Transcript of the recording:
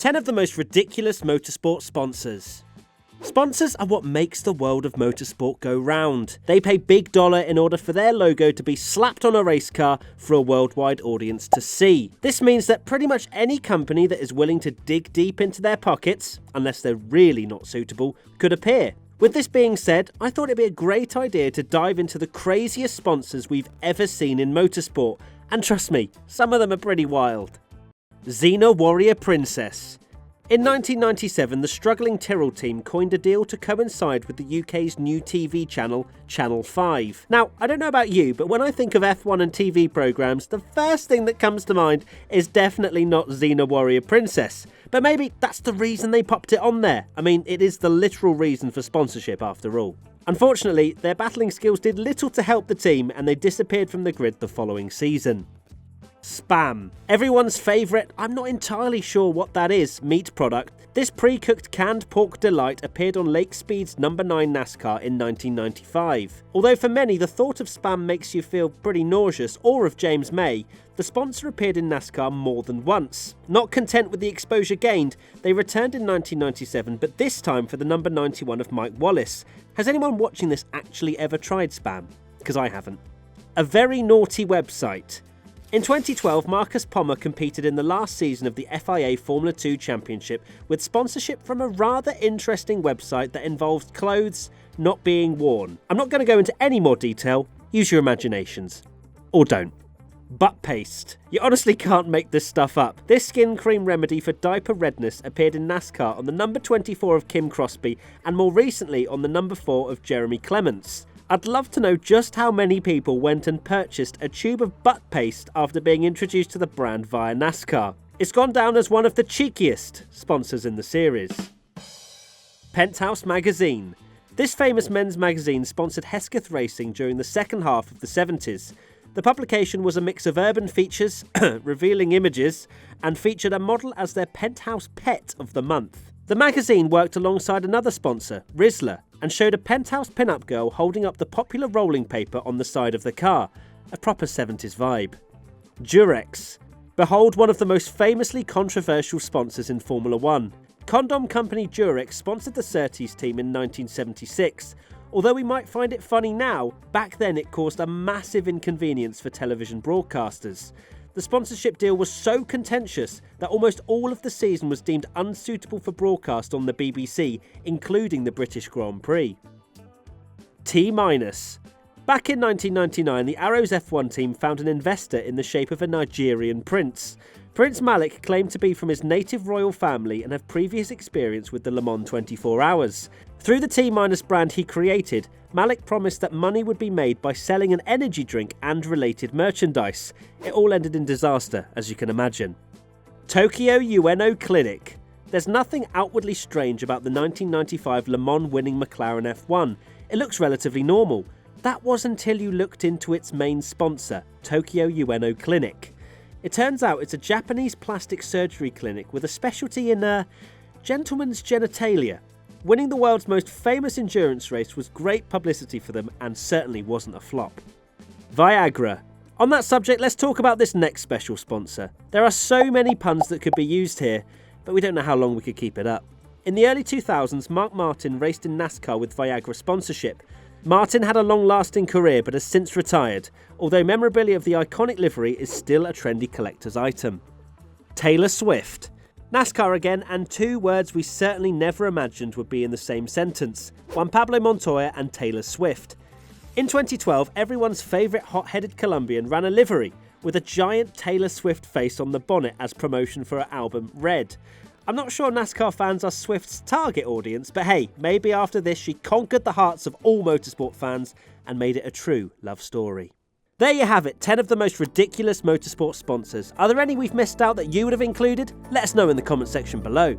10 of the most ridiculous motorsport sponsors. Sponsors are what makes the world of motorsport go round. They pay big dollar in order for their logo to be slapped on a race car for a worldwide audience to see. This means that pretty much any company that is willing to dig deep into their pockets, unless they're really not suitable, could appear. With this being said, I thought it'd be a great idea to dive into the craziest sponsors we've ever seen in motorsport. And trust me, some of them are pretty wild. Xena Warrior Princess. In 1997, the struggling Tyrrell team coined a deal to coincide with the UK's new TV channel, Channel 5. Now, I don't know about you, but when I think of F1 and TV programmes, the first thing that comes to mind is definitely not Xena Warrior Princess. But maybe that's the reason they popped it on there. I mean, it is the literal reason for sponsorship after all. Unfortunately, their battling skills did little to help the team and they disappeared from the grid the following season. Spam. Everyone's favourite, I'm not entirely sure what that is, meat product. This pre-cooked canned pork delight appeared on Lake Speed's No. 9 NASCAR in 1995. Although for many the thought of Spam makes you feel pretty nauseous, or of James May, the sponsor appeared in NASCAR more than once. Not content with the exposure gained, they returned in 1997, but this time for the No. 91 of Mike Wallace. Has anyone watching this actually ever tried Spam? Because I haven't. A very naughty website. In 2012, Marcus Pommer competed in the last season of the FIA Formula 2 Championship with sponsorship from a rather interesting website that involves clothes not being worn. I'm not going to go into any more detail, use your imaginations. Or don't. Butt paste. You honestly can't make this stuff up. This skin cream remedy for diaper redness appeared in NASCAR on the number 24 of Kim Crosby and more recently on the number 4 of Jeremy Clements. I'd love to know just how many people went and purchased a tube of butt paste after being introduced to the brand via NASCAR. It's gone down as one of the cheekiest sponsors in the series. Penthouse Magazine. This famous men's magazine sponsored Hesketh Racing during the second half of the 70s. The publication was a mix of urban features, revealing images, and featured a model as their penthouse pet of the month. The magazine worked alongside another sponsor, Rizla, and showed a penthouse pin-up girl holding up the popular rolling paper on the side of the car, a proper 70s vibe. Durex. Behold one of the most famously controversial sponsors in Formula 1. Condom company Durex sponsored the Surtees team in 1976. Although we might find it funny now, back then it caused a massive inconvenience for television broadcasters. The sponsorship deal was so contentious that almost all of the season was deemed unsuitable for broadcast on the BBC, including the British Grand Prix. Tminus. Back in 1999, the Arrows F1 team found an investor in the shape of a Nigerian prince. Prince Malik claimed to be from his native royal family and have previous experience with the Le Mans 24 Hours. Through the Tminus brand he created, Malik promised that money would be made by selling an energy drink and related merchandise. It all ended in disaster, as you can imagine. Tokyo Ueno Clinic. There's nothing outwardly strange about the 1995 Le Mans winning McLaren F1. It looks relatively normal. That was until you looked into its main sponsor, Tokyo Ueno Clinic. It turns out it's a Japanese plastic surgery clinic with a specialty in gentlemen's genitalia. Winning the world's most famous endurance race was great publicity for them and certainly wasn't a flop. Viagra. On that subject, let's talk about this next special sponsor. There are so many puns that could be used here, but we don't know how long we could keep it up. In the early 2000s, Mark Martin raced in NASCAR with Viagra sponsorship. Martin had a long-lasting career but has since retired, although memorabilia of the iconic livery is still a trendy collector's item. Taylor Swift. NASCAR again, and two words we certainly never imagined would be in the same sentence. Juan Pablo Montoya and Taylor Swift. In 2012, everyone's favourite hot-headed Colombian ran a livery with a giant Taylor Swift face on the bonnet as promotion for her album Red. I'm not sure NASCAR fans are Swift's target audience, but hey, maybe after this she conquered the hearts of all motorsport fans and made it a true love story. There you have it, 10 of the most ridiculous motorsport sponsors. Are there any we've missed out that you would have included? Let us know in the comment section below.